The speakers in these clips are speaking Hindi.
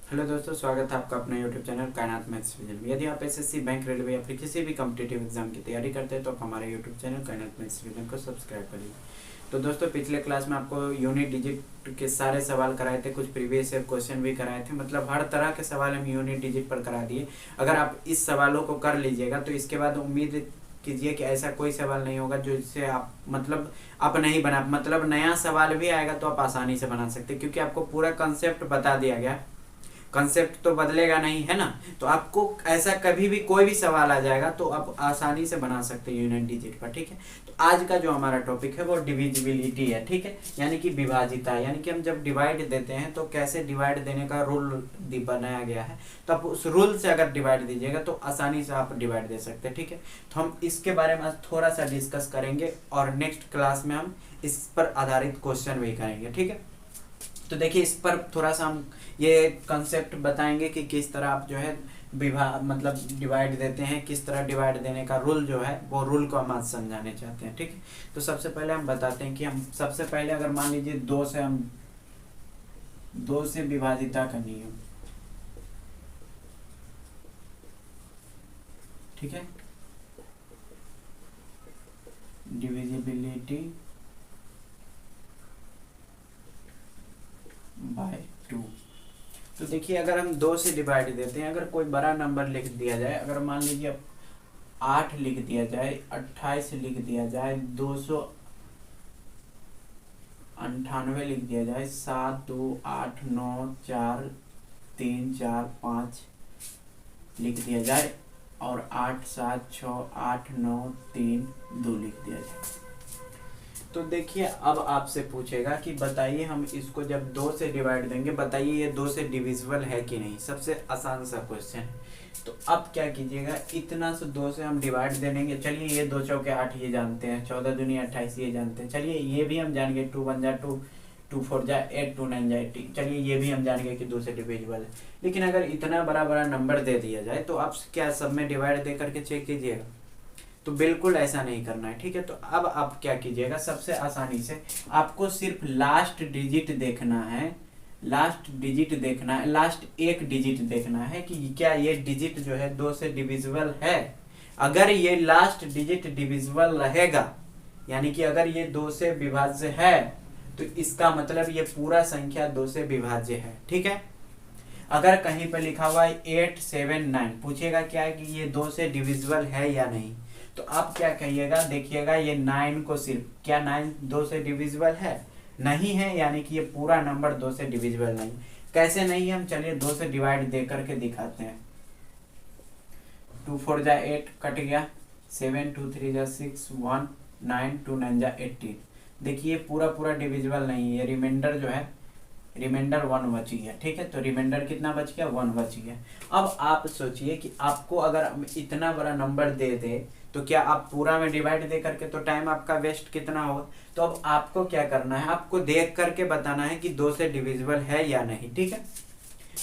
हेलो दोस्तों, स्वागत है आपका अपने यूट्यूब चैनल कायनात मैथ्स विजन में। यदि आप एसएससी, बैंक, रेलवे या फिर किसी भी कॉम्पिटिटिव एग्जाम की तैयारी करते हैं तो आप हमारे यूट्यूब चैनल कायनात मैथ्स विजन को सब्सक्राइब करिए। तो दोस्तों, पिछले क्लास में आपको यूनिट डिजिट के सारे सवाल कराए थे, कुछ प्रीवियस ईयर क्वेश्चन भी कराए थे, मतलब हर तरह के सवाल हम यूनिट डिजिट पर करा दिए। अगर आप इस सवालों को कर लीजिएगा तो इसके बाद उम्मीद कीजिए कि ऐसा कोई सवाल नहीं होगा जो इससे आप आप नहीं बना, मतलब नया सवाल भी आएगा तो आप आसानी से बना सकते हैं, क्योंकि आपको पूरा कंसेप्ट बता दिया गया। कंसेप्ट तो बदलेगा नहीं, है ना। तो आपको ऐसा कभी भी कोई भी सवाल आ जाएगा तो आप आसानी से बना सकते हैं यूनिट डिजिट पर, ठीक है। तो आज का जो हमारा टॉपिक है वो डिविजिबिलिटी है, ठीक है, यानी कि विभाजिता, यानी कि हम जब डिवाइड देते हैं तो कैसे डिवाइड देने का रूल बनाया गया है। तो आप उस रूल से अगर डिवाइड दीजिएगा तो आसानी से आप डिवाइड दे सकते हैं, ठीक है। तो हम इसके बारे में आज थोड़ा सा डिस्कस करेंगे और नेक्स्ट क्लास में हम इस पर आधारित क्वेश्चन भी करेंगे, ठीक है। तो देखिए, इस पर थोड़ा सा हम ये कंसेप्ट बताएंगे कि किस तरह आप जो है डिवाइड देते हैं, किस तरह डिवाइड देने का रूल जो है वो रूल को हम आज समझाने चाहते हैं, ठीक है। तो सबसे पहले हम बताते हैं कि हम सबसे पहले अगर मान लीजिए दो से विभाजिता का नियम, ठीक है, डिविजिबिलिटी बाय 2। तो देखिए, अगर हम 2 से डिवाइड देते हैं, अगर कोई बड़ा नंबर लिख दिया जाए, अगर मान लीजिए 8 लिख दिया जाए, 28 लिख दिया जाए, 298 लिख दिया जाए, 7 2 8 9 4 3 4 5 लिख दिया जाए और 8 7 6 8 9 3 2 लिख दिया जाए। तो देखिए, अब आपसे पूछेगा कि बताइए हम इसको जब 2 से डिवाइड देंगे, बताइए ये 2 से डिविजिबल है कि नहीं। सबसे आसान सा क्वेश्चन है। तो अब क्या कीजिएगा, इतना से 2 से हम डिवाइड दे देंगे। चलिए, ये 2 चौके 8 ये जानते हैं, 14 दूनी 28 ये जानते हैं। चलिए, ये भी हम जान गए, 2 1 जा 2, 2 4 जा 8, 2 9 जा 18। चलिए, ये भी हम जान गए कि 2 से डिविजिबल है। लेकिन अगर इतना बड़ा बड़ा नंबर दे दिया जाए तो आप क्या सब में डिवाइड दे करके चेक कीजिएगा? तो बिल्कुल ऐसा नहीं करना है, ठीक है। तो अब आप क्या कीजिएगा, सबसे आसानी से आपको सिर्फ लास्ट डिजिट देखना है, लास्ट डिजिट देखना है, लास्ट एक डिजिट देखना है कि क्या ये डिजिट जो है 2 से डिविजिबल है। अगर ये लास्ट डिजिट डिविजिबल रहेगा, यानी कि अगर ये 2 से विभाज्य है, तो इसका मतलब ये पूरा संख्या 2 से विभाज्य है, ठीक है। अगर कहीं पे लिखा हुआ है 8 7 9, पूछेगा क्या है कि ये 2 से डिविजिबल है या नहीं। तो आप क्या कहिएगा, देखिएगा ये 9 को सिर्फ, क्या 9 2 से डिविजिबल है? नहीं है, यानी कि ये पूरा नंबर 2 से डिविजिबल नहीं। कैसे नहीं है, हम चलिए 2 से डिवाइड दे करके दिखाते हैं। 2 4 जा 8 कट गया, 7 2 3 जा 6 1 9 2 9 जा 18। देखिए, पूरा पूरा डिविजिबल नहीं है, रिमाइंडर जो है, रिमाइंडर 1 बच गया, ठीक है। तो रिमाइंडर कितना बच गया? 1 बच गया। अब आप सोचिए कि आपको अगर हम इतना बड़ा नंबर दे दे तो क्या आप पूरा में डिवाइड दे करके, तो टाइम आपका वेस्ट कितना होगा। तो अब आपको क्या करना है, आपको देख करके बताना है कि 2 से डिविजिबल है या नहीं, ठीक है।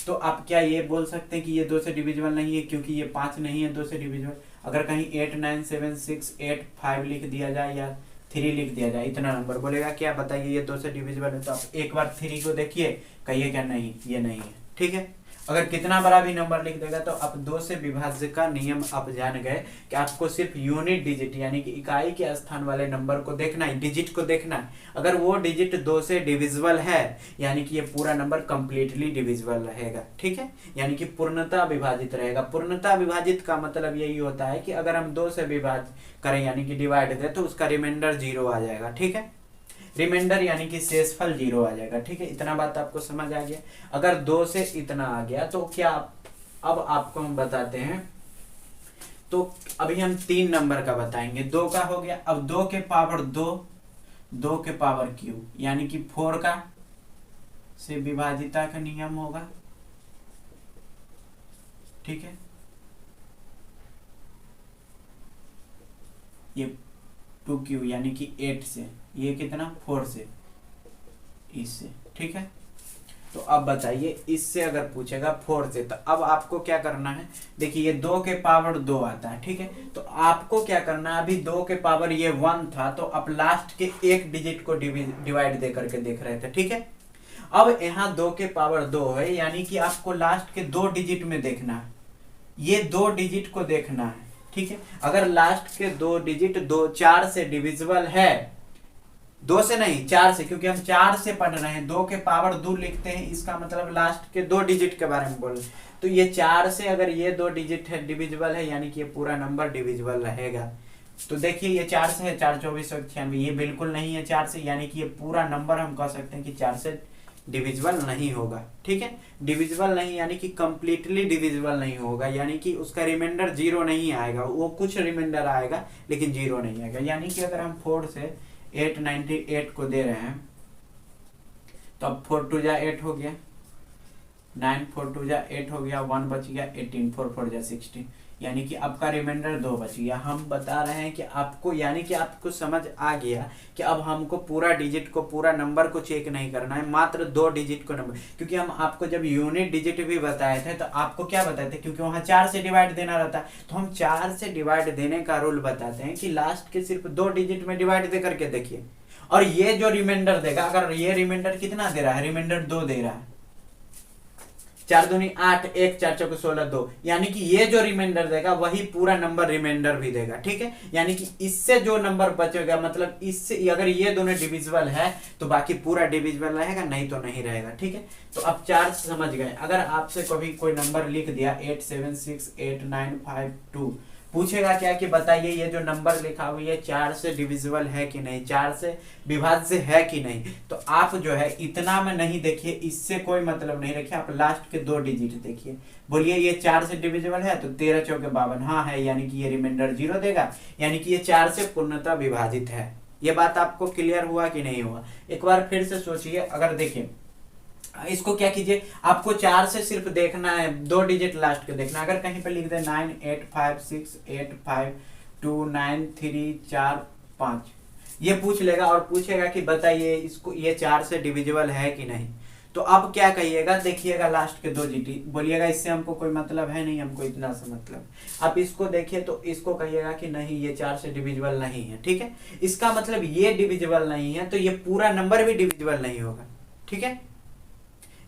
तो आप क्या ये बोल सकते हैं कि ये 2 से डिविजिबल नहीं है क्योंकि ये 5 नहीं है 2 से डिविजिबल। अगर कहीं 8 9 7 6 8 5 लिख दिया जाए या 3 लिख दिया जाए, इतना नंबर बोलेगा क्या, बताइए ये 2 से डिविजिबल है। तो आप एक बार 3 को देखिए, कहिए क्या नहीं, ये नहीं है, ठीक है। अगर कितना बड़ा भी नंबर लिख देगा तो आप 2 से विभाज्य का नियम आप जान गए कि आपको सिर्फ यूनिट डिजिट, यानी कि इकाई के स्थान वाले नंबर को देखना है, डिजिट को देखना है। अगर वो डिजिट 2 से डिविजिबल है, यानी कि ये पूरा नंबर कंप्लीटली डिविजिबल रहेगा, ठीक है, यानी कि पूर्णतः विभाजित रहेगा। पूर्णतः विभाजित का मतलब यही होता है कि अगर हम 2 से विभाजित करें, यानी कि डिवाइड दें, तो उसका रिमाइंडर 0 आ जाएगा, ठीक है। रिमाइंडर यानी कि शेषफल 0 आ जाएगा, ठीक है। इतना बात आपको समझ आ गया। अगर 2 से इतना आ गया तो क्या अब आपको हम बताते हैं। तो अभी हम 3 नंबर का बताएंगे। 2 का हो गया, अब 2 के पावर 2, 2 के पावर क्यू, यानी कि 4 का से विभाजिता का नियम होगा, ठीक है। ये 2 क्यू यानी कि 8 से, ये कितना 4 से, इससे, ठीक है। तो अब बताइए, इससे अगर पूछेगा 4 से, तो अब आपको क्या करना है। देखिए, ये 2 के पावर 2 आता है, ठीक है। तो आपको क्या करना है, अभी 2 के पावर ये 1 था, तो आप लास्ट के एक डिजिट को डिवाइड दे करके देख रहे थे, ठीक है। अब यहाँ 2 के पावर 2 है, यानी कि आपको लास्ट के 2 डिजिट में देखना है, ये 2 डिजिट को देखना है, ठीक है। अगर लास्ट के 2 डिजिट 4 से डिविजिबल है, 2 से नहीं 4 से, क्योंकि हम 4 से पढ़ रहे हैं, 2 के पावर 2 लिखते हैं, इसका मतलब लास्ट के 2 डिजिट के बारे में बोल रहे हैं। तो ये 4 से अगर ये 2 डिजिट है डिविजिबल है, यानी कि ये पूरा नंबर डिविजिबल रहेगा। तो देखिए ये 4 से है, 4 24 96, ये बिल्कुल नहीं है 4 से, यानी कि ये पूरा नंबर हम कह सकते हैं कि 4 से डिविजिबल नहीं होगा, ठीक है। डिविजिबल नहीं यानी कि कंप्लीटली डिविजिबल नहीं होगा, यानी कि उसका रिमाइंडर 0 नहीं आएगा, वो कुछ रिमाइंडर आएगा लेकिन 0 नहीं आएगा। यानी कि अगर हम 4 से 898 को दे रहे हैं, तो अब 4 2 जा 8 हो गया, 9 4 2 जा 8 हो गया, 1 बच गया, 18 4 4 जा 16, यानी कि आपका रिमाइंडर 2 बच गया। हम बता रहे हैं कि आपको, यानी कि आपको समझ आ गया कि अब हमको पूरा डिजिट को, पूरा नंबर को चेक नहीं करना है, मात्र 2 डिजिट को नंबर। क्योंकि हम आपको जब यूनिट डिजिट भी बताए थे तो आपको क्या बताए थे, क्योंकि वहां 4 से डिवाइड देना रहता है, तो हम 4 से डिवाइड देने का रूल बताते हैं कि लास्ट के सिर्फ 2 डिजिट में डिवाइड दे करके देखिए, और ये जो रिमाइंडर देगा, अगर ये रिमाइंडर कितना दे रहा है, रिमाइंडर 2 दे रहा है, 4 दूनी 8, 1 4 चौके 16 2, यानी कि ये जो रिमाइंडर देगा वही पूरा नंबर रिमाइंडर भी देगा, ठीक है। यानी कि इससे जो नंबर बचेगा, मतलब इससे अगर ये दोनों डिविजिबल है तो बाकी पूरा डिविजिबल रहेगा, नहीं तो नहीं रहेगा, ठीक है। तो अब 4 समझ गए। अगर आपसे कभी कोई नंबर लिख दिया 876895 पूछेगा क्या कि बताइए ये जो नंबर लिखा हुआ है 4 से डिविजिबल है कि नहीं, 4 से विभाज्य है कि नहीं, तो आप जो है इतना में नहीं देखिए, इससे कोई मतलब नहीं रखिए, आप लास्ट के 2 डिजिट देखिए। बोलिए ये 4 से डिविजिबल है, तो 13 चौके 52, हाँ है, यानी कि ये रिमाइंडर 0 देगा, यानी कि ये 4 से पूर्णतः विभाजित है। ये बात आपको क्लियर हुआ कि नहीं हुआ? एक बार फिर से सोचिए। अगर देखिए इसको क्या कीजिए, आपको 4 से सिर्फ देखना है, 2 डिजिट लास्ट के देखना। अगर कहीं पे लिख दे 985685299345, ये पूछ लेगा और पूछेगा कि बताइए इसको, ये 4 से डिविजिबल है कि नहीं। तो अब क्या कहिएगा, देखिएगा लास्ट के 2 डिजिट, बोलिएगा इससे हमको कोई मतलब है नहीं, हमको इतना से मतलब। आप इसको देखिए तो इसको कहिएगा कि नहीं ये 4 से डिविजिबल नहीं है, ठीक है। इसका मतलब ये डिविजिबल नहीं है तो ये पूरा नंबर भी डिविजिबल नहीं होगा, ठीक है।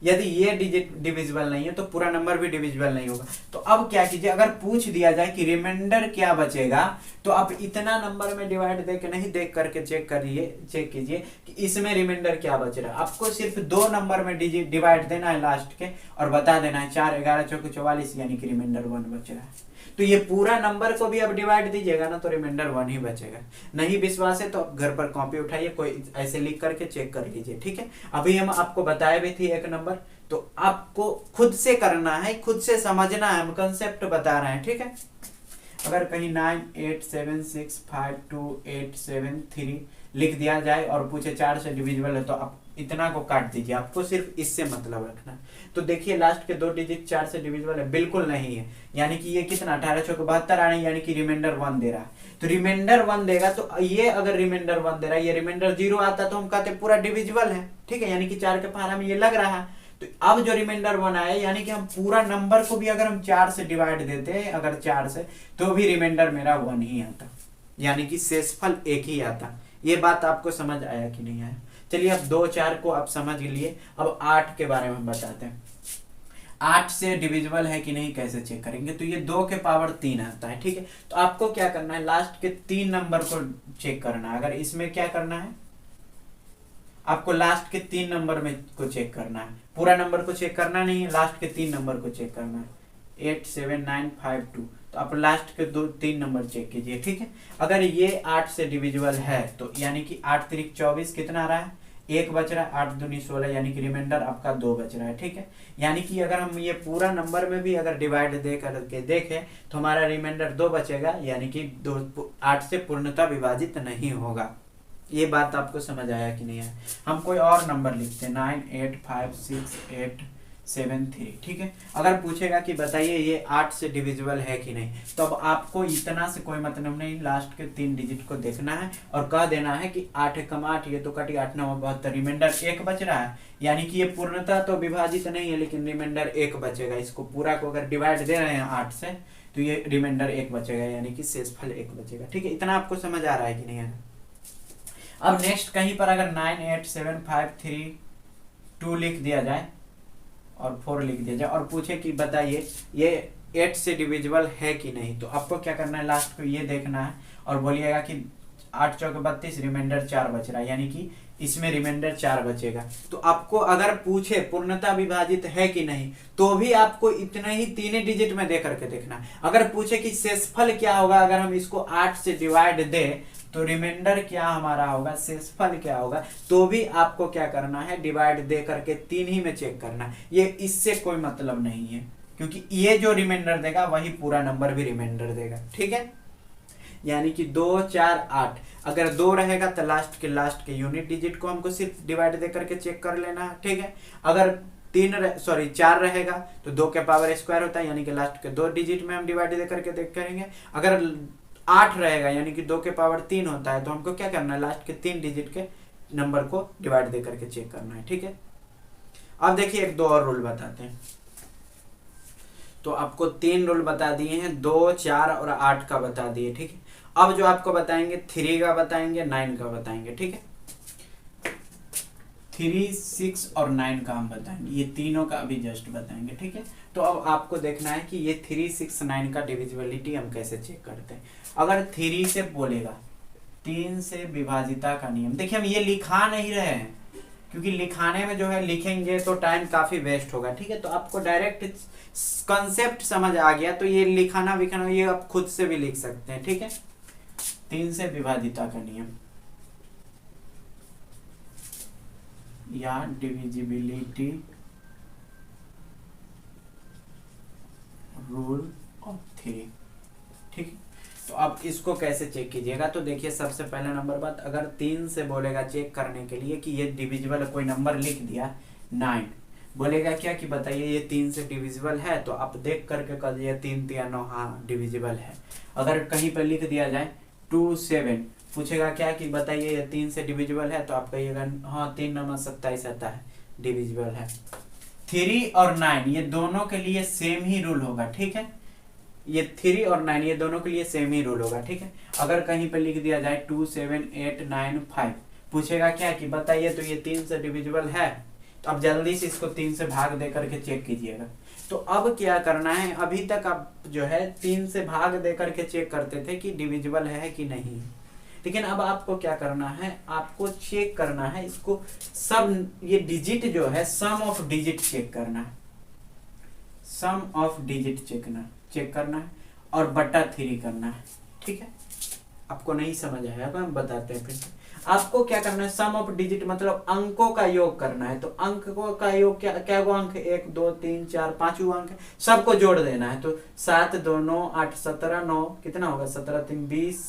यदि ये डिजिट डिविजिबल नहीं है तो पूरा नंबर भी डिविजिबल नहीं होगा। तो अब क्या कीजिए, अगर पूछ दिया जाए कि रिमाइंडर क्या बचेगा, तो आप इतना नंबर में डिवाइड दे के नहीं, देख करके चेक कीजिए कि इसमें रिमाइंडर क्या बच रहा है। आपको सिर्फ 2 नंबर में डिवाइड देना है लास्ट के, और बता देना है 4 11 चौके 44, यानी कि रिमाइंडर 1 बच रहा है। तो ये पूरा नंबर को भी अब डिवाइड दीजिएगा ना, तो रिमाइंडर 1 ही बचेगा। नहीं विश्वास है तो घर पर कॉपी उठाइए, कोई ऐसे लिख करके चेक कर लीजिए, ठीक है। अभी हम आपको बताए भी थी एक नंबर, तो आपको खुद से करना है, खुद से समझना है, हम कंसेप्ट बता रहे हैं, ठीक है। अगर कहीं 9876528873 लिख दिया जाए और पूछे 4 से डिविजिबल है, तो आप इतना को काट दीजिए, आपको सिर्फ इससे मतलब रखना है। तो देखिए लास्ट के 2 डिजिट 4 से डिविजिबल है, बिल्कुल नहीं है, यानी कि ये कितना 18 चौके 72 आ रहे हैं, यानी कि रिमाइंडर 1 दे रहा है। तो रिमाइंडर 1 देगा, तो ये अगर रिमाइंडर 1 दे रहा है, ये रिमाइंडर 0 आता तो हम कहते पूरा डिविजिबल है, ठीक है, यानी कि 4 के पारा में ये लग रहा है। तो अब जो रिमाइंडर 1 आया, यानी कि हम पूरा नंबर को भी अगर हम 4 से डिवाइड देते हैं, अगर 4 से, तो भी रिमाइंडर मेरा 1 ही आता, यानी कि शेषफल 1 ही आता। ये बात आपको समझ आया कि नहीं आया? चलिए अब 2 4 को आप समझ लिए, अब 8 के बारे में बताते हैं। 8 से डिविजिबल है कि नहीं कैसे चेक करेंगे, तो ये 2 के पावर 3 आता है, ठीक है। तो आपको क्या करना है, लास्ट के 3 नंबर को चेक करना है। अगर इसमें क्या करना है, आपको लास्ट के 3 नंबर में को चेक करना है, पूरा नंबर को चेक करना नहीं है, लास्ट के 3 नंबर को चेक करना है। 87952, तो आप लास्ट के 3 नंबर चेक कीजिए, ठीक है। अगर ये 8 से डिविजिबल है, तो यानी कि 8 3 24 कितना आ रहा है, 1 बच रहा है, 8 दूनी 16, यानी कि रिमाइंडर आपका 2 बच रहा है, ठीक है। यानी कि अगर हम ये पूरा नंबर में भी अगर डिवाइड दे करके देखें तो हमारा रिमाइंडर 2 बचेगा, यानी कि 8 से पूर्णतः विभाजित नहीं होगा। ये बात आपको समझ आया कि नहीं आया? हम कोई और नंबर लिखते हैं 985687 ठीक है। अगर पूछेगा कि बताइए ये 8 से डिविजिबल है कि नहीं, तो अब आपको इतना से कोई मतलब नहीं, लास्ट के 3 डिजिट को देखना है और कह देना है कि 8 कम 8, ये तो कटी 8 9 72, रिमाइंडर 1 बच रहा है, यानी कि ये पूर्णतः तो विभाजित नहीं है, लेकिन रिमाइंडर 1 बचेगा। इसको पूरा को अगर डिवाइड दे रहे हैं 8 से, तो ये रिमाइंडर 1 बचेगा, यानी कि शेषफल 1 बचेगा, ठीक है। इतना आपको समझ आ रहा है कि नहीं आ रहा? अब नेक्स्ट कहीं पर अगर 98753 2 लिख दिया जाए और 4 लिख दिया जाए और पूछे कि बताइए ये 8 से डिविजिबल है कि नहीं, तो आपको क्या करना है, लास्ट को ये देखना है और बोलिएगा कि 8 चौक 32, रिमाइंडर 4 बच रहा है, यानी कि इसमें रिमाइंडर 4 बचेगा। तो आपको अगर पूछे पूर्णता विभाजित है कि नहीं, तो भी आपको इतना ही 3 डिजिट में दे करके देखना है। अगर पूछे कि शेषफल क्या होगा अगर हम इसको 8 से डिवाइड दे, तो रिमाइंडर क्या हमारा होगा, शेषफल क्या होगा, तो भी आपको क्या करना है, डिवाइड दे करके 3 ही में चेक करना है। ये इससे कोई मतलब नहीं है, क्योंकि ये जो रिमाइंडर देगा वही पूरा नंबर भी रिमाइंडर देगा। ठीक है, यानी कि 2 4 8, अगर 2 रहेगा तो लास्ट के यूनिट डिजिट को हमको सिर्फ डिवाइड दे करके चेक कर लेना है। ठीक है, अगर 4 रहेगा तो 2 के पावर स्क्वायर होता है, यानी कि लास्ट के 2 डिजिट में हम डिवाइड दे करके देख करेंगे। अगर 8 रहेगा यानी कि 2 के पावर 3 होता है, तो हमको क्या करना है, लास्ट के 3 डिजिट के नंबर को डिवाइड दे करके चेक करना है। ठीक है, अब देखिए एक 2 और रूल बताते हैं। तो आपको 3 रूल बता दिए हैं, 2 4 और 8 का बता दिए। ठीक है, अब जो आपको बताएंगे 3 का बताएंगे, 9 का बताएंगे। ठीक है, 3 6 और 9 का हम बताएंगे, ये तीनों का अभी जस्ट बताएंगे। ठीक है, तो अब आपको देखना है कि ये 3 6 9 का डिविजिबिलिटी हम कैसे चेक करते हैं। अगर 3 से बोलेगा 3 से विभाजिता का नियम, देखिए हम ये लिखा नहीं रहे हैं, क्योंकि लिखाने में जो है लिखेंगे तो टाइम काफी वेस्ट होगा। ठीक है, तो आपको डायरेक्ट कंसेप्ट समझ आ गया, तो ये लिखाना विखाना ये आप खुद से भी लिख सकते हैं। ठीक है, 3 से विभाजिता का नियम या डिविजिबिलिटी रूल ऑफ 3। ठीक है, तो आप इसको कैसे चेक कीजिएगा, तो देखिए सबसे पहले नंबर बात, अगर 3 से बोलेगा चेक करने के लिए कि ये डिविजिबल, कोई नंबर लिख दिया 9, बोलेगा क्या कि बताइए ये 3 से डिविजिबल है, तो आप देख करके कर दिए 3 3 9, हाँ डिविजिबल है। अगर कहीं पर लिख दिया जाए 2 7, पूछेगा क्या कि बताइए ये 3 से डिविजिबल है, तो आप कहिएगा हाँ 3 9 27 आता है, डिविजिबल है। 3 और 9 ये दोनों के लिए सेम ही रूल होगा। ठीक है, ये 3 और 9 ये दोनों के लिए सेम ही रूल होगा। ठीक है, अगर कहीं पे लिख दिया जाए 2 7 8 9 5, पूछेगा क्या कि बताइए तो ये 3 से डिविजिबल है, तो अब जल्दी से इसको 3 से भाग दे करके चेक कीजिएगा। तो अब क्या करना है, अभी तक आप जो है 3 से भाग दे करके चेक करते थे कि डिविजिबल है कि नहीं, लेकिन अब आपको क्या करना है, आपको चेक करना है इसको सब, ये डिजिट जो है सम ऑफ डिजिट चेक करना है, सम ऑफ डिजिट चेक करना है और बटा 3 करना है। ठीक है, आपको नहीं समझ आया तो हम बताते हैं फिर से। आपको क्या करना है, सम ऑफ डिजिट मतलब अंकों का योग करना है। तो अंक का योग क्या वो अंक 1 2 3 4 5 अंक है, सबको जोड़ देना है। तो 7 2 9 8 17 9 कितना होगा, 17 3 20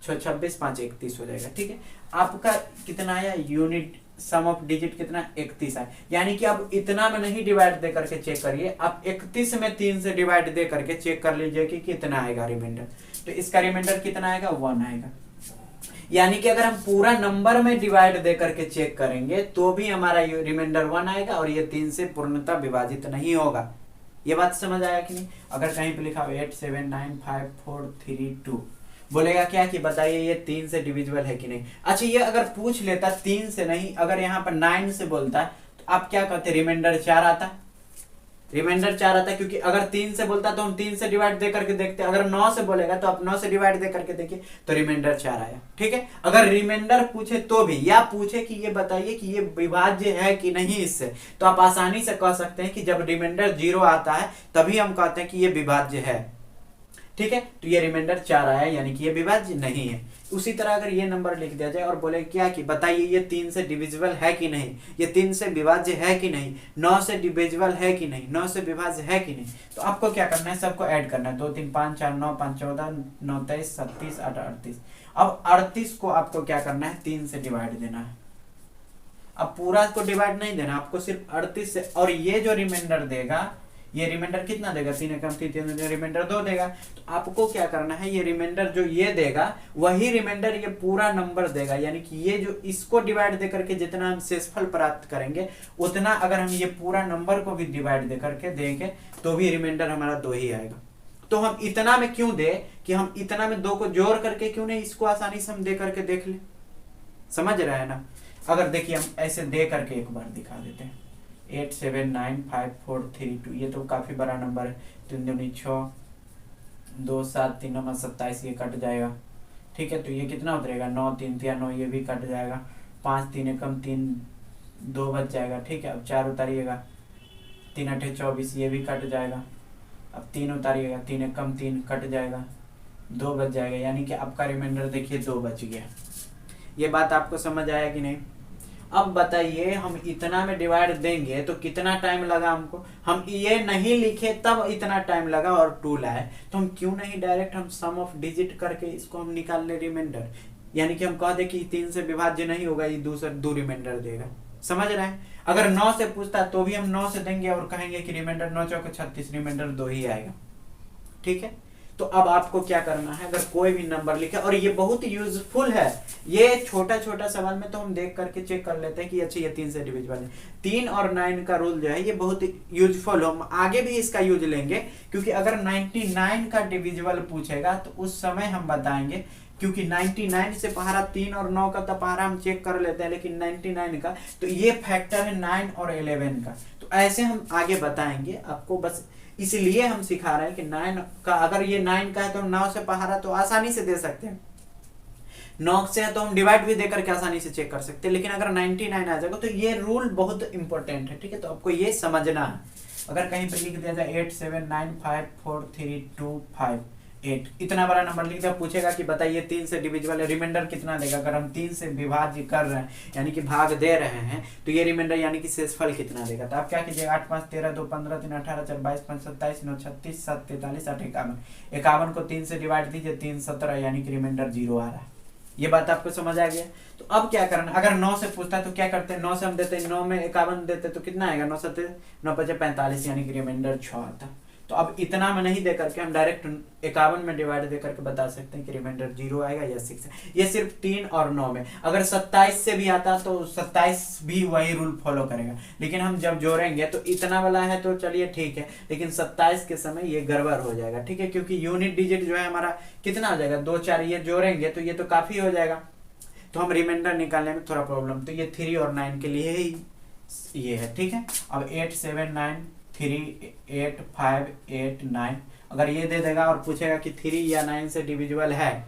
6 26 5 31 हो जाएगा। ठीक है, आपका कितना आया यूनिट, सम ऑफ डिजिट कितना 31 है, यानी कि आप इतना में नहीं डिवाइड दे करके चेक करिए, आप 31 में 3 से डिवाइड दे करके चेक कर लीजिए कि कितना आएगा रिमाइंडर। तो इसका रिमाइंडर कितना आएगा, 1 आएगा। यानी कि अगर हम पूरा नंबर में डिवाइड दे करके चेक करेंगे तो भी हमारा रिमाइंडर 1 आएगा और ये 3 से पूर्णतः विभाजित नहीं होगा। ये बात समझ आया कि नहीं। अगर कहीं पे लिखा हो 8 7 9 5 4 3 2, बोलेगा क्या कि बताइए ये 3 से डिविजिबल है कि नहीं। अच्छा, ये अगर पूछ लेता 3 से नहीं, अगर यहाँ पर 9 से बोलता तो आप क्या कहते, रिमाइंडर 4 आता, रिमाइंडर 4 आता, क्योंकि अगर 3 से बोलता तो हम 3 से डिवाइड दे करके देखते। अगर 9 से बोलेगा तो आप 9 से डिवाइड दे करके देखिए तो रिमाइंडर 4 आया। ठीक है, अगर रिमाइंडर पूछे तो भी, या पूछे कि ये बताइए कि ये विभाज्य है कि नहीं इससे, तो आप आसानी से कह सकते हैं कि जब रिमाइंडर 0 आता है तभी हम कहते हैं कि ये विभाज्य है। ठीक है, तो ये रिमाइंडर 4 आया, यानी कि ये विभाज्य नहीं है। उसी तरह अगर ये नंबर लिख दिया जाए और बोले क्या कि बताइए ये 3 से डिविजिबल है कि नहीं, ये 3 से विभाज्य है कि नहीं, 9 से डिविजिबल है कि नहीं, 9 से विभाज्य है कि नहीं, तो आपको क्या करना है, सबको ऐड करना है। 2 3 5 4 9 5 14 9 23 37 8 38। अब 38 को आपको क्या करना है, 3 से डिवाइड देना है। अब पूरा को डिवाइड नहीं देना, आपको सिर्फ 38 से, और ये जो रिमाइंडर देगा, ये रिमाइंडर कितना देगा, 3 एकम 3 रिमाइंडर 2 देगा। तो आपको क्या करना है, ये रिमाइंडर जो ये देगा वही रिमाइंडर ये पूरा नंबर देगा, यानी कि ये जो इसको डिवाइड दे करके जितना हम शेषफल प्राप्त करेंगे उतना अगर हम ये पूरा नंबर को भी डिवाइड दे करके देंगे तो भी रिमाइंडर हमारा 2 ही आएगा। तो हम इतना में क्यों दे कि हम इतना में 2 को जोड़ करके क्यों नहीं इसको आसानी से हम दे करके देख ले, समझ रहे हैं ना। अगर देखिए हम ऐसे दे करके एक बार दिखा देते हैं, 879543 ये तो काफी बड़ा नंबर है। 3 दूनी 6, 2 7 3 नंबर 27 ये कट जाएगा। ठीक है, तो ये कितना उतरेगा 9 3 3 9 ये भी कट जाएगा। 5 3 एकम 3 2 बच जाएगा। ठीक है, अब 4 उतारिएगा 3 8 24 ये भी कट जाएगा। अब 3 उतारिएगा 3 एकम 3 कट जाएगा 2 बच जाएगा, यानी कि आपका रिमाइंडर देखिए 2 बच गया। ये बात आपको समझ आया कि नहीं? अब बताइए हम इतना में डिवाइड देंगे तो कितना टाइम लगा हमको, हम ये नहीं लिखे तब इतना टाइम लगा और 2 लाए, तो हम क्यों नहीं डायरेक्ट हम सम ऑफ डिजिट करके इसको हम निकाल ले रिमाइंडर, यानी कि हम कह दे कि 3 से विभाज्य नहीं होगा, ये दूसरा 2 रिमाइंडर देगा। समझ रहे हैं? अगर 9 से पूछता तो भी हम 9 से देंगे और कहेंगे कि रिमाइंडर 9 चौके 36 रिमाइंडर 2 ही आएगा। ठीक है, तो अब आपको क्या करना है, अगर कोई भी नंबर लिखे, और ये बहुत यूजफुल है, ये छोटा छोटा सवाल में तो हम देख करके चेक कर लेते हैं कि अच्छा ये 3 से डिविजिबल है। 3 और 9 का रूल जो है ये बहुत यूजफुल, हम आगे भी इसका यूज लेंगे, क्योंकि अगर 99 का डिविजिबल पूछेगा तो उस समय हम बताएंगे, क्योंकि 99 से पहाड़ा 3 और 9 का तो पहाड़ा हम चेक कर लेते हैं, लेकिन 99 का तो ये फैक्टर है 9 और 11 का, तो ऐसे हम आगे बताएंगे आपको। बस इसलिए हम सिखा रहे हैं कि 9 का, अगर ये 9 का है तो 9 से पहाड़ा तो आसानी से दे सकते हैं, 9 से है तो हम डिवाइड भी देकर के आसानी से चेक कर सकते हैं, लेकिन अगर 99 आ जाएगा तो ये रूल बहुत इंपॉर्टेंट है। ठीक है, तो आपको ये समझना है। अगर कहीं पर लिख दिया जाए 87954325 8, इतना बड़ा नंबर लिख दिया, पूछेगा कि बताइए 3 से डिविजिबल है, रिमाइंडर कितना देगा। अगर हम 3 से विभाज्य कर रहे हैं यानी कि भाग दे रहे हैं, तो ये रिमाइंडर यानी कि शेषफल कितना देगा। तो आप क्या कीजिएगा 8 5 13 2 15 3 18 4 22 5 27 9 36 7 43 8 51, 51 को 3 से डिवाइड दीजिए 3 17, यानी कि रिमाइंडर 0 आ रहा है। ये बात आपको समझ आ गया? तो अब क्या करना, अगर 9 से पूछता है तो क्या करते हैं, 9 से हम देते हैं, 9 में 51 देते तो कितना आएगा 9 7 9 5 45, यानी कि रिमाइंडर 6 आता। तो अब इतना में नहीं देकर के हम डायरेक्ट 51 में डिवाइड देकर के बता सकते हैं कि रिमाइंडर 0 आएगा या 6 है। ये सिर्फ 3 और 9 में। अगर 27 से भी आता तो 27 भी वही रूल फॉलो करेगा, लेकिन हम जब जोड़ेंगे तो इतना वाला है तो चलिए ठीक है, लेकिन 27 के समय ये गड़बड़ हो जाएगा। ठीक है, क्योंकि यूनिट डिजिट जो है हमारा कितना हो जाएगा 2 4, ये जोड़ेंगे तो ये तो काफी हो जाएगा, तो हम रिमाइंडर निकालने में थोड़ा प्रॉब्लम, तो ये 3 और 9 के लिए ही ये है। ठीक है, अब 8 7 9 3 8 5 8 9, अगर ये दे देगा और पूछेगा कि 3 या 9 से डिविजिबल है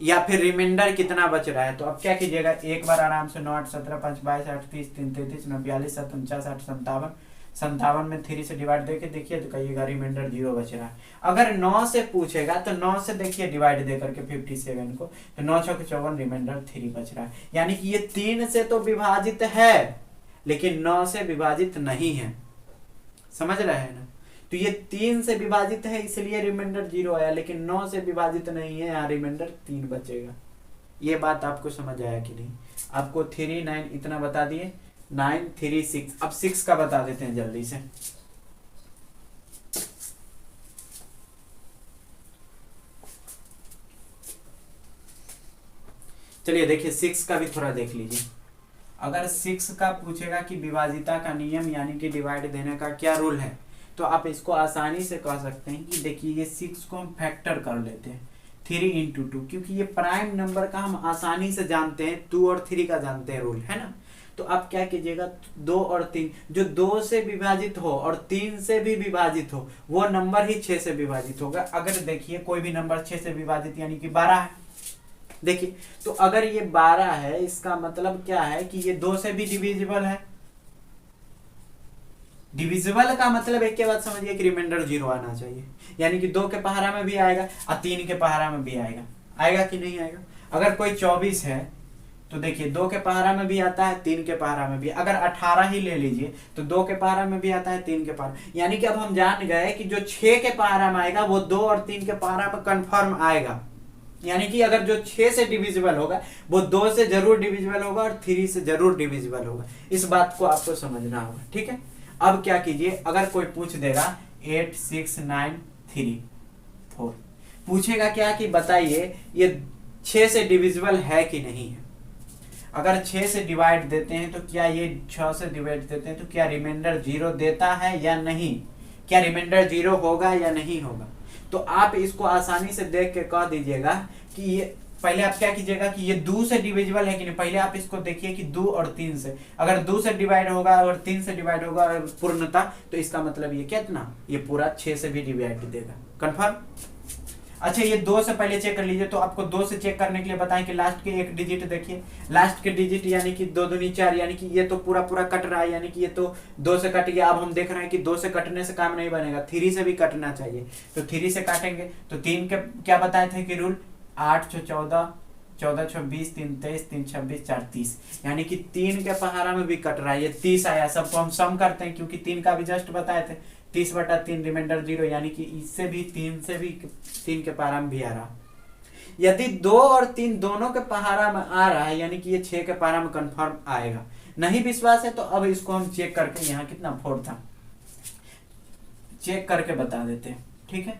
या फिर रिमाइंडर कितना बच रहा है, तो अब क्या कीजिएगा, एक बार आराम से 9 8 17 5 22 8 30 3 33 9 42 7 49 8 57, 57 में 3 से डिवाइड देके देखिए तो कहिएगा रिमाइंडर 0 बच रहा है। अगर 9 से पूछेगा तो 9 से देखिए डिवाइड दे करके 57 को, तो 9 6 54, रिमाइंडर 3 बच रहा है, यानी कि ये 3 से तो विभाजित है लेकिन 9 से विभाजित नहीं है। समझ रहे हैं ना? तो ये 3 से विभाजित है इसलिए रिमाइंडर 0 आया, लेकिन 9 से विभाजित नहीं है, यहाँ रिमाइंडर 3 बचेगा। ये बात आपको समझ आया कि नहीं? आपको 3 9 इतना बता दिए, 9 3 6, अब 6 का बता देते हैं जल्दी से। चलिए देखिए 6 का भी थोड़ा देख लीजिए। अगर 6 का पूछेगा कि विभाजिता का नियम यानी कि डिवाइड देने का क्या रूल है, तो आप इसको आसानी से कह सकते हैं कि देखिए ये 6 को हम फैक्टर कर लेते हैं 3 इंटू 2, क्योंकि ये प्राइम नंबर का हम आसानी से जानते हैं, 2 और 3 का जानते हैं रूल, है ना। तो आप क्या कीजिएगा 2 और 3, जो 2 से विभाजित हो और 3 से भी विभाजित हो वो नंबर ही 6 से विभाजित होगा। अगर देखिए कोई भी नंबर 6 से विभाजित यानी कि 12 है, देखिए तो अगर ये 12 है इसका मतलब क्या है कि ये 2 से भी डिविजिबल है। डिविजिबल का मतलब एक के बाद समझिए कि रिमाइंडर 0 आना चाहिए, यानी कि 2 के पहाड़ा में भी आएगा और 3 के पहाड़ा में भी आएगा। आएगा कि नहीं आएगा? अगर कोई 24 है तो देखिए 2 के पहाड़ा में भी आता है, 3 के पहाड़ा में भी। अगर 18 ही ले लीजिए तो 2 के पहाड़ा में भी आता है, 3 के पहाड़ा, यानी कि अब हम जान गए कि जो 6 के पहाड़ा में आएगा वो 2 और 3 के पहाड़ा में कंफर्म आएगा, यानी कि अगर जो 6 से डिविजिबल होगा वो 2 से जरूर डिविजिबल होगा और 3 से जरूर डिविजिबल होगा। इस बात को आपको समझना होगा। ठीक है, अब क्या कीजिए, अगर कोई पूछ देगा 8 6 9 3 4, पूछेगा क्या कि बताइए ये 6 से डिविजिबल है कि नहीं है। अगर 6 से डिवाइड देते हैं तो क्या ये 6 से डिवाइड देते हैं तो क्या रिमाइंडर 0 देता है या नहीं, क्या रिमाइंडर 0 होगा या नहीं होगा। तो आप इसको आसानी से देख के कह दीजिएगा कि ये पहले आप क्या कीजिएगा कि ये 2 से डिविजिबल है कि नहीं, पहले आप इसको देखिए कि 2 और 3 से, अगर 2 से डिवाइड होगा और 3 से डिवाइड होगा पूर्णता, तो इसका मतलब ये कितना, ये पूरा 6 से भी डिवाइड देगा। कंफर्म। अच्छा ये 2 से पहले चेक कर लीजिए, तो आपको 2 से चेक करने के लिए बताएं कि लास्ट के एक डिजिट देखिए, लास्ट के डिजिट यानी कि 2 दूनी 4, यानी कि ये तो पूरा पूरा कट रहा है, यानी कि ये तो 2 से कट गया। अब हम देख रहे हैं कि 2 से कटने से काम नहीं बनेगा, 3 से भी कटना चाहिए, तो 3 से काटेंगे। तो 3 के क्या बताए थे कि रूल, 8 6 14, 14 6 20, 3 23, 3 26, 4 30, यानी कि 3 के पहाड़ा में भी कट रहा है, ये 30 आया। सबको हम सम करते हैं क्योंकि 3 का भी जस्ट बताए थे, 30/3 रिमाइंडर 0, यानी कि इससे भी 3 से भी 3 के पहाड़ा में भी आ रहा। यदि 2 और 3 दोनों के पहाड़ा में आ रहा है, यानी कि ये 6 के पहाड़ा में कंफर्म आएगा। नहीं विश्वास है तो अब इसको हम चेक करके, यहाँ कितना 4 था, चेक करके बता देते हैं। ठीक है,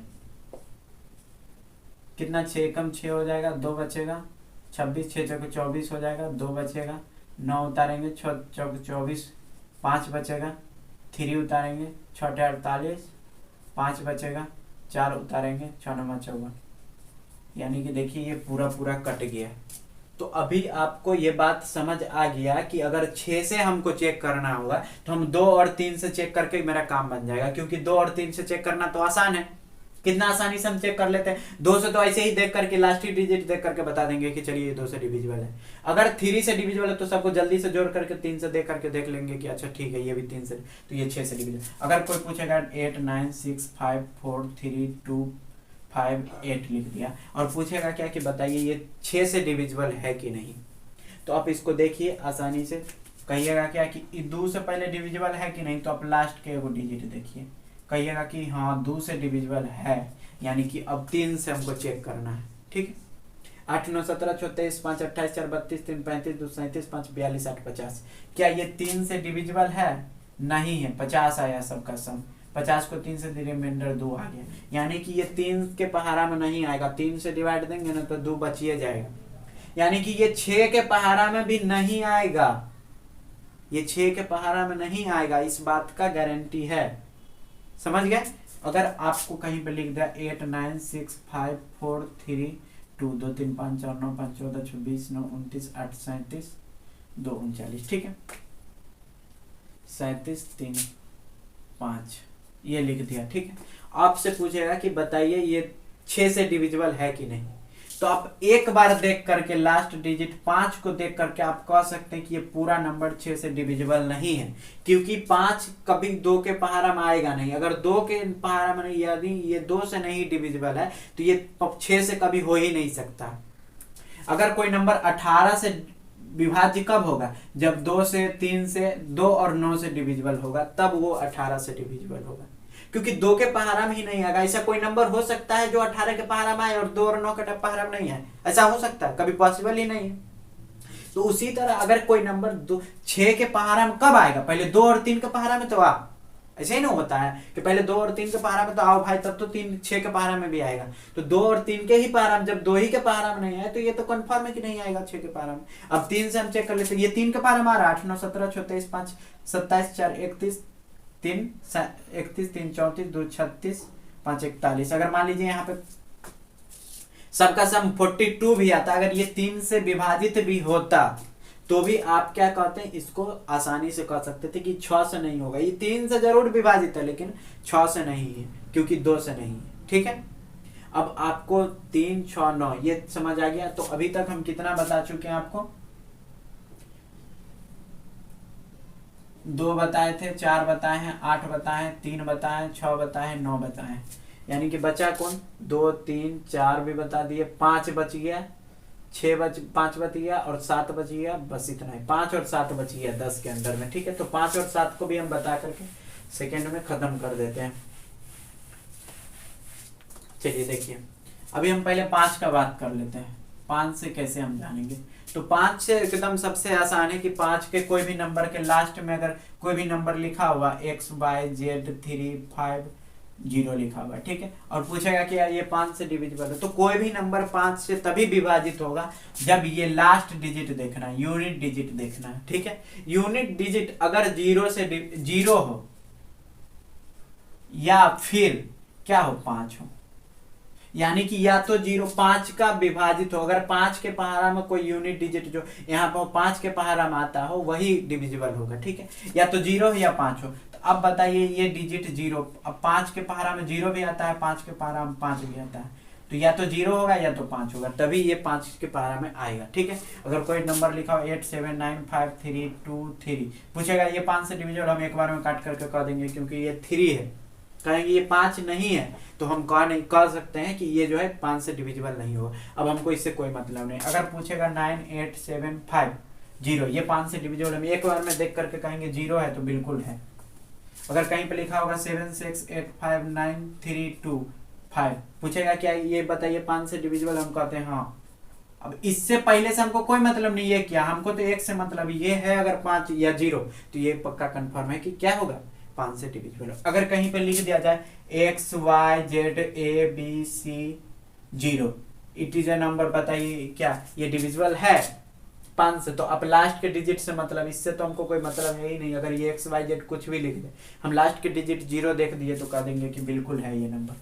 कितना 6 कम 6 हो जाएगा, 2 बचेगा, 26 6 चौके 24 हो जाएगा, 2 बचेगा, 9 उतारेंगे, 6 चौके 24, 5 बचेगा, 3 उतारेंगे, 6 48, 5 बचेगा, 4 उतारेंगे, 6 9 54, यानी कि देखिए ये पूरा पूरा कट गया। तो अभी आपको ये बात समझ आ गया कि अगर 6 से हमको चेक करना होगा तो हम 2 और 3 से चेक करके मेरा काम बन जाएगा, क्योंकि 2 और 3 से चेक करना तो आसान है। कितना आसानी से हम चेक कर लेते हैं। 2 से तो ऐसे ही देख करके लास्ट ही डिजिट देख करके बता देंगे कि चलिए ये 2 से डिविजिबल है। अगर 3 से डिविजिबल है तो सबको जल्दी से जोड़ करके 3 से देख करके देख लेंगे कि अच्छा ठीक है ये भी 3 से, तो ये 6 से डिविजिबल। अगर कोई पूछेगा 8 9 6 5 4 3 2 5 8 लिख दिया और पूछेगा क्या कि बताइए ये 6 से डिविजिबल है कि नहीं, तो आप इसको देखिए आसानी से, कहिएगा क्या कि 2 से पहले डिविजिबल है कि नहीं, तो आप लास्ट के एगो डिजिट देखिए, कहिएगा कि हाँ 2 से डिविजिबल है, यानी कि अब 3 से हमको चेक करना है। ठीक है, 8 9 17 24 5 28 4 32 3 35 2 37 5 42 8 50, क्या ये 3 से डिविजिबल है? नहीं है, 50 आया सबका सम, 50 को 3 से रिमाइंडर 2 आ गया, यानी कि ये 3 के पहाड़ा में नहीं आएगा। 3 से डिवाइड देंगे ना तो 2 बचिए जाएगा, यानी कि ये 6 के पहाड़ा में भी नहीं आएगा, ये 6 के पहाड़ा में नहीं आएगा, इस बात का गारंटी है। समझ गए? अगर आपको कहीं पे लिख दिया 8 9 6 5 4 3 2 2 3 5 4 9 5 14 26 9 29 8 37 2 39, ठीक है, 37 3 5 ये लिख दिया। ठीक है, आपसे पूछेगा कि बताइए ये 6 से डिविजिबल है कि नहीं, तो आप एक बार देख करके लास्ट डिजिट 5 को देख करके आप कह सकते हैं कि ये पूरा नंबर 6 से डिविजिबल नहीं है, क्योंकि 5 कभी 2 के पहाड़ा में आएगा नहीं। अगर 2 के पहाड़ा में नहीं, यदि ये 2 से नहीं डिविजिबल है तो ये 6 से कभी हो ही नहीं सकता। अगर कोई नंबर 18 से विभाज्य कब होगा? जब 2 से 3 से 2 और 9 से डिविजिबल होगा, तब वो 18 से डिविजिबल होगा, क्योंकि 2 के पहाड़ा में ही नहीं आएगा। ऐसा कोई नंबर हो सकता है जो 18 के पहाड़ा में आए और 2 और 9 के पहाड़ा में नहीं आए? ऐसा हो सकता है? कभी पॉसिबल ही नहीं है। तो उसी तरह अगर कोई नंबर 6 के पहाड़ा में कब आएगा? पहले 2 और 3 के पहाड़ा में तो आ, ऐसे ही नहीं होता है कि पहले 2 और 3 के पहाड़ा में तो आओ भाई, तब तो 3 6 के पहाड़ा में भी आएगा। तो 2 और 3 के ही पहाड़ा में, जब 2 ही के पहाड़ा में नहीं आए तो ये तो कंफर्म है कि नहीं आएगा 6 के पहाड़ा में। अब 3 से हम चेक कर लेते हैं, ये 3 के पहाड़ा में आ रहा है, 8 9 17 24 5 27 4 31 3 31 3 34 2 36 5 41। अगर मान लीजिए यहाँ पे सबका सम 42 भी आता, अगर ये 3 से विभाजित भी होता तो भी आप क्या कहते हैं, इसको आसानी से कह सकते थे कि 6 से नहीं होगा। ये 3 से जरूर विभाजित है लेकिन 6 से नहीं है, क्योंकि 2 से नहीं है। ठीक है, अब आपको 3 6 9 ये समझ आ गया। तो अभी तक हम कितना बता चुके हैं आपको? 2 बताए थे, 4 बताए हैं, 8 बताए हैं, 3 बताए हैं, 6 बताए हैं, 9 बताए हैं, यानी कि बचा कौन? 2 3 4 भी बता दिए, 5 बच गया, 5 बच गया और 7 बच गया, बस इतना ही, 5 और 7 बच गया 10 के अंदर में। ठीक है, तो 5 और 7 को भी हम बता करके सेकेंड में खत्म कर देते हैं। चलिए देखिए, अभी हम पहले 5 का बात कर लेते हैं। 5 से कैसे हम जानेंगे? तो 5 से एकदम सबसे आसान है कि 5 के कोई भी नंबर के लास्ट में अगर कोई भी नंबर लिखा हुआ x y z 3 5 0 लिखा हुआ, ठीक है, और पूछेगा कि यार ये 5 से डिविजिबल है, तो कोई भी नंबर 5 से तभी विभाजित होगा जब ये लास्ट डिजिट देखना है, यूनिट डिजिट देखना है। ठीक है, यूनिट डिजिट अगर 0 से 0 हो या फिर क्या हो 5 हो, यानी कि या तो 0 5 का विभाजित हो, अगर 5 के पहाड़ा में कोई यूनिट डिजिट जो यहाँ पर 5 के पहाड़ा में आता हो वही डिविजिबल होगा, ठीक है। या तो 0 हो या 5 हो। तो अब बताइए ये डिजिट 0, अब 5 के पहाड़ा में 0 भी आता है, 5 के पहाड़ा में 5 भी आता है, तो या तो 0 होगा या तो 5 होगा, तभी ये 5 के पहाड़ा में आएगा, ठीक है। अगर कोई नंबर लिखा हो 879532 पूछेगा ये 5 से डिविजिबल, हम एक बार में काट करके कह देंगे क्योंकि ये 3 है, कहेंगे ये 5 नहीं है तो हम कह सकते हैं कि ये जो है 5 से डिविजिबल नहीं होगा। अब हमको इससे कोई मतलब नहीं। अगर पूछेगा 98750 ये 5 से डिविजिबल, हम एक बार में देख करके कहेंगे 0 है तो बिल्कुल है। अगर कहीं पे लिखा होगा 7685932 पूछेगा क्या ये बताइए 5 से डिविजिबल, हम कहते हैं हाँ। अब इससे पहले से हमको कोई मतलब नहीं है क्या, हमको तो एक से मतलब ये है, अगर 5 या 0 तो ये पक्का कंफर्म है कि क्या होगा 5 से डिविजिबल। अगर कहीं पे लिख दिया जाए XYZABC0 it is a number, बताइए क्या ये डिविजिबल है 5 से, तो अब लास्ट के डिजिट से मतलब, इससे तो हमको कोई मतलब है ही नहीं। अगर ये XYZ कुछ भी लिख दे, हम लास्ट के डिजिट 0 देख दिए तो कह देंगे कि बिल्कुल है ये नंबर।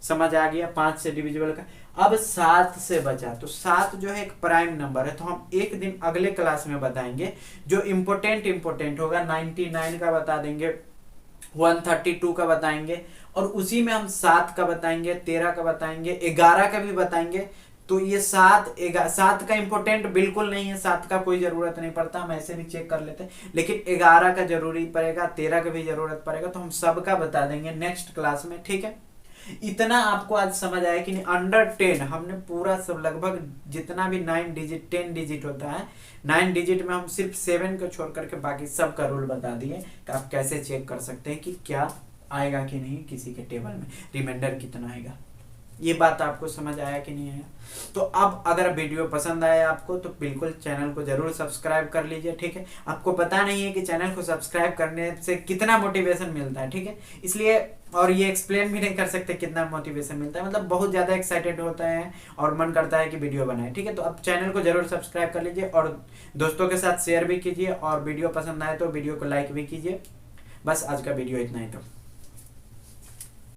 समझ आ गया 5 से डिविजिबल का। अब 7 से बचा, तो 7 जो है एक प्राइम नंबर है, तो हम एक दिन अगले क्लास में बताएंगे जो इम्पोर्टेंट होगा। 99 का बता देंगे, 132 का बताएंगे, और उसी में हम 7 का बताएंगे, 13 का बताएंगे, 11 का भी बताएंगे। तो ये 7 का इम्पोर्टेंट बिल्कुल नहीं है, 7 का कोई जरूरत नहीं पड़ता, हम ऐसे भी चेक कर लेते हैं, लेकिन 11 का जरूरी पड़ेगा, 13 का भी जरूरत पड़ेगा, तो हम सबका बता देंगे नेक्स्ट क्लास में, ठीक है। इतना आपको आज समझ आया कि नहीं, अंडर 10 हमने पूरा सब लगभग जितना भी 9 डिजिट 10 डिजिट होता है, 9 डिजिट में हम सिर्फ 7 को छोड़ करके बाकी सब का रूल बता दिए कि आप कैसे चेक कर सकते हैं कि क्या आएगा कि नहीं किसी के टेबल में, रिमाइंडर कितना आएगा। ये बात आपको समझ आया कि नहीं आया? तो अब अगर वीडियो पसंद आया आपको तो बिल्कुल चैनल को जरूर सब्सक्राइब कर लीजिए, ठीक है। आपको पता नहीं है कि चैनल को सब्सक्राइब करने से कितना मोटिवेशन मिलता है, ठीक है, इसलिए, और ये एक्सप्लेन भी नहीं कर सकते कितना मोटिवेशन मिलता है, मतलब बहुत ज़्यादा एक्साइटेड होता है और मन करता है कि वीडियो बनाए, ठीक है। तो अब चैनल को जरूर सब्सक्राइब कर लीजिए और दोस्तों के साथ शेयर भी कीजिए, और वीडियो पसंद आए तो वीडियो को लाइक भी कीजिए। बस आज का वीडियो इतना ही था।